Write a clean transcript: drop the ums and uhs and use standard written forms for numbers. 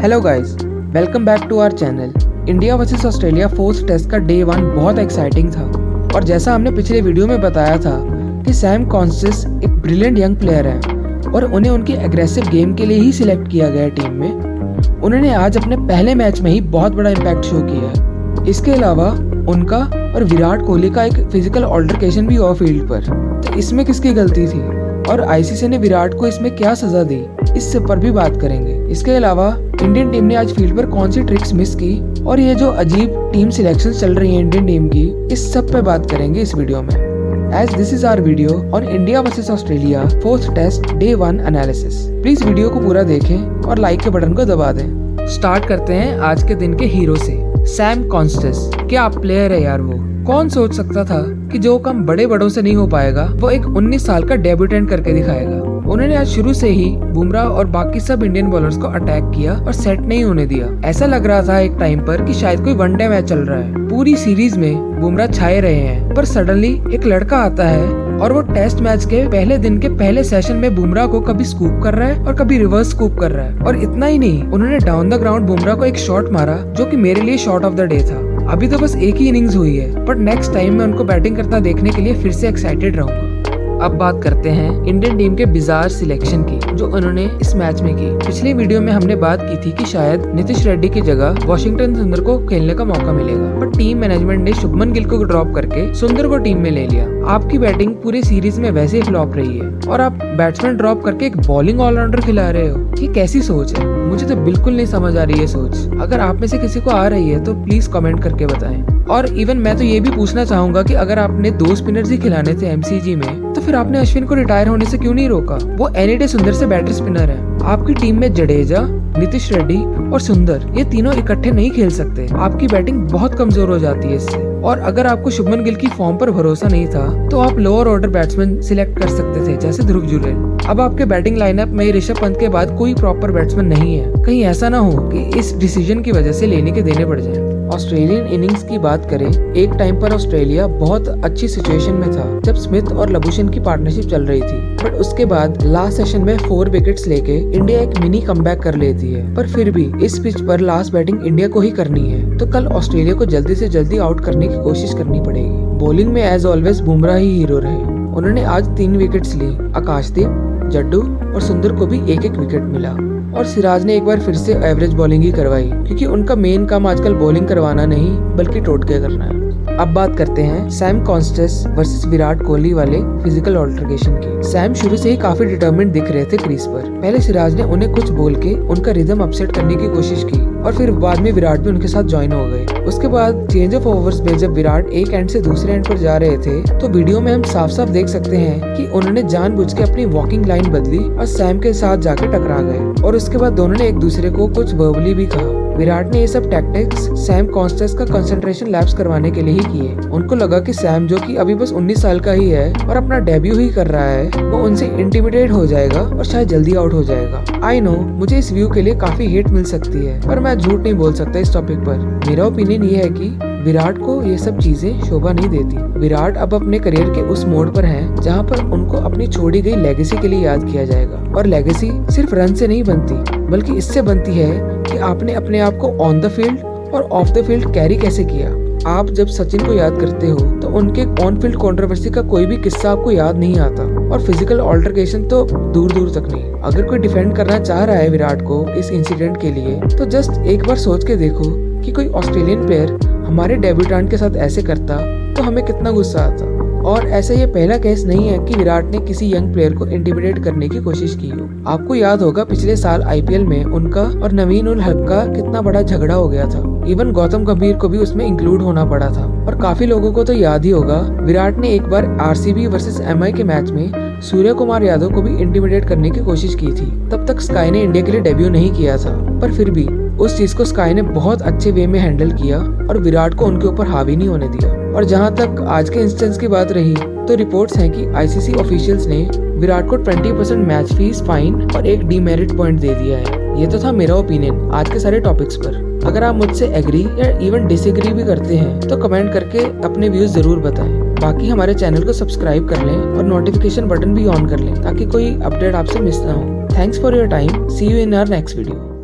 Hello guys, welcome back to our channel. India versus Australia fourth test का day 1 बहुत exciting था और जैसा हमने पिछले वीडियो में बताया था कि सैम कॉन्स्टेंस एक ब्रिलियंट यंग प्लेयर है और उन्हें उनके एग्रेसिव गेम के लिए ही सिलेक्ट किया गया टीम में। उन्होंने आज अपने पहले मैच में ही बहुत बड़ा इम्पैक्ट शो किया है। इसके अलावा उनका और विराट कोहली का एक फिजिकल ऑल्टरकेशन भी ऑफ फील्ड पर, तो इसमें किसकी गलती थी और आईसीसी ने विराट को इसमें क्या सजा दी, इस पर भी बात करेंगे। इसके अलावा इंडियन टीम ने आज फील्ड पर कौन सी ट्रिक्स मिस की और ये जो अजीब टीम सिलेक्शन चल रही है इंडियन टीम की, इस सब पे बात करेंगे इस वीडियो में। As this is our video on India versus Australia fourth test day 1 analysis. Please video को पूरा देखें और लाइक के बटन को दबा दें। स्टार्ट करते हैं आज के दिन के हीरो से, सैम कॉन्स्टेंस। क्या प्लेयर है यार वो। कौन सोच सकता था कि जो काम बड़ों से नहीं हो पाएगा वो एक 19 साल का डेब्यूटेंट करके दिखाएगा। उन्होंने आज शुरू से ही बुमराह और बाकी सब इंडियन बॉलर्स को अटैक किया और सेट नहीं होने दिया। ऐसा लग रहा था एक टाइम पर कि शायद कोई वनडे मैच चल रहा है। पूरी सीरीज में बुमराह छाए रहे हैं, पर सडनली एक लड़का आता है और वो टेस्ट मैच के पहले दिन के पहले सेशन में बुमराह को कभी स्कूप कर रहा है और कभी रिवर्स स्कूप कर रहा है। और इतना ही नहीं, उन्होंने डाउन द ग्राउंड बुमराह को एक शॉट मारा जो कि मेरे लिए शॉट ऑफ द डे था। अभी तो बस एक ही इनिंग्स हुई है, बट नेक्स्ट टाइम मैं उनको बैटिंग करता देखने के लिए फिर से एक्साइटेड रहूंगा। अब बात करते हैं इंडियन टीम के बिजार सिलेक्शन की जो उन्होंने इस मैच में की। पिछली वीडियो में हमने बात की थी कि शायद नीतीश रेड्डी की जगह वॉशिंगटन सुंदर को खेलने का मौका मिलेगा, पर टीम मैनेजमेंट ने शुभमन गिल को ड्रॉप करके सुंदर को टीम में ले लिया। आपकी बैटिंग पूरी सीरीज में वैसे ही फ्लॉप रही है और आप बैट्समैन ड्रॉप करके एक बॉलिंग ऑलराउंडर खिला रहे हो। ये कैसी सोच है, मुझे तो बिल्कुल नहीं समझ आ रही है सोच। अगर आप में से किसी को आ रही है तो प्लीज कमेंट करके बताएं। और इवन मैं तो ये भी पूछना चाहूंगा कि अगर आपने 2 स्पिनर्स ही खिलाने थे एमसीजी में, तो फिर आपने अश्विन को रिटायर होने से क्यों नहीं रोका। वो एनी डे सुंदर से बेटर स्पिनर है। आपकी टीम में जडेजा, नीतीश रेड्डी और सुंदर, ये तीनों इकट्ठे नहीं खेल सकते। आपकी बैटिंग बहुत कमजोर हो जाती है इससे। और अगर आपको शुभमन गिल की फॉर्म पर भरोसा नहीं था तो आप लोअर ऑर्डर बैट्समैन सिलेक्ट कर सकते थे, जैसे ध्रुव जुरैल। अब आपके बैटिंग लाइनअप में ऋषभ पंत के बाद कोई प्रॉपर बैट्समैन नहीं है। कहीं ऐसा ना हो कि इस डिसीजन की वजह से लेने के देने पड़ जाए। ऑस्ट्रेलियन इनिंग्स की बात करें, एक टाइम पर ऑस्ट्रेलिया बहुत अच्छी सिचुएशन में था जब स्मिथ और लबुशेन की पार्टनरशिप चल रही थी, बट उसके बाद लास्ट सेशन में 4 विकेट्स लेके इंडिया एक मिनी कमबैक कर लेती है। पर फिर भी इस पिच पर लास्ट बैटिंग इंडिया को ही करनी है, तो कल ऑस्ट्रेलिया को जल्दी से जल्दी आउट करने की कोशिश करनी पड़ेगी। बॉलिंग में एज ऑलवेज बुमराह ही हीरो रहे। उन्होंने आज 3 विकेट्स ली। आकाशदीप, जड्डू और सुंदर को भी एक विकेट मिला और सिराज ने एक बार फिर से एवरेज बॉलिंग ही करवाई, क्योंकि उनका मेन काम आजकल बॉलिंग करवाना नहीं बल्कि टोटके करना है। अब बात करते हैं Sam Constance versus Virat Kohli वाले फिजिकल ऑल्टरकेशन की। सैम शुरू से ही काफी डिटरमिन्ड दिख रहे थे क्रीज पर। पहले सिराज ने उन्हें कुछ बोल के उनका रिदम अपसेट करने की कोशिश की और फिर बाद में विराट भी उनके साथ ज्वाइन हो गए। उसके बाद चेंज ऑफ ओवर्स में जब विराट एक एंड से दूसरे एंड पर जा रहे थे तो वीडियो में हम साफ साफ देख सकते हैं कि उन्होंने जानबूझ के अपनी वॉकिंग लाइन बदली और सैम के साथ जाके टकरा गए और उसके बाद दोनों ने एक दूसरे को कुछ वर्बली भी कहा। विराट ने ये सब टैक्टिक्स सैम कॉन्स्टेंस का कंसंट्रेशन लैप्स करवाने के लिए ही किए। उनको लगा कि सैम जो कि अभी बस 19 साल का ही है और अपना डेब्यू ही कर रहा है, वो उनसे इंटिमिडेट हो जाएगा और शायद जल्दी आउट हो जाएगा। आई नो मुझे इस व्यू के लिए काफी हेट मिल सकती है, पर मैं झूठ नहीं बोल सकता इस टॉपिक पर। मेरा ओपिनियन ये है कि विराट को ये सब चीजें शोभा नहीं देती। विराट अब अपने करियर के उस मोड पर हैं जहां पर उनको अपनी छोड़ी गई लेगेसी के लिए याद किया जाएगा। और लेगेसी सिर्फ रन से नहीं बनती, बल्कि इससे बनती है कि आपने अपने आप को ऑन द फील्ड और ऑफ द फील्ड कैरी कैसे किया। आप जब सचिन को याद करते हो तो उनके ऑन फील्ड कंट्रोवर्सी का कोई भी किस्सा आपको याद नहीं आता, और फिजिकल ऑल्टरकेशन तो दूर दूर तक नहीं। अगर कोई डिफेंड करना चाह रहा है विराट को इस इंसिडेंट के लिए, तो जस्ट एक बार सोच के देखो कि कोई ऑस्ट्रेलियन प्लेयर हमारे डेब्यूटेंट के साथ ऐसे करता तो हमें कितना गुस्सा आता। और ऐसा ये पहला केस नहीं है कि विराट ने किसी यंग प्लेयर को इंटिमिडेट करने की कोशिश की हो। आपको याद होगा पिछले साल आईपीएल में उनका और नवीन उल हक का कितना बड़ा झगड़ा हो गया था। इवन गौतम गंभीर को भी उसमें इंक्लूड होना पड़ा था। और काफी लोगों को तो याद ही होगा, विराट ने एक बार आरसीबी वर्सेस एमआई के मैच में सूर्य कुमार यादव को भी इंटिमिडेट करने की कोशिश की थी। तब तक स्काई ने इंडिया के लिए डेब्यू नहीं किया था, पर फिर भी उस चीज को स्काई ने बहुत अच्छे वे में हैंडल किया और विराट को उनके ऊपर हावी नहीं होने दिया। और जहां तक आज के इंस्टेंस की बात रही, तो रिपोर्ट्स हैं कि आईसीसी ऑफिशियल्स ने विराट को 20% मैच फीस, फाइन और एक डीमेरिट पॉइंट दे दिया है। ये तो था मेरा ओपिनियन आज के सारे टॉपिक्स पर। अगर आप मुझसे एग्री या इवन डिसएग्री भी करते हैं तो कमेंट करके अपने व्यूज जरूर बताएं। बाकी हमारे चैनल को सब्सक्राइब कर लें और नोटिफिकेशन बटन भी ऑन कर लें ताकि कोई अपडेट आपसे मिस ना हो। Thanks for your time. See you in our next video.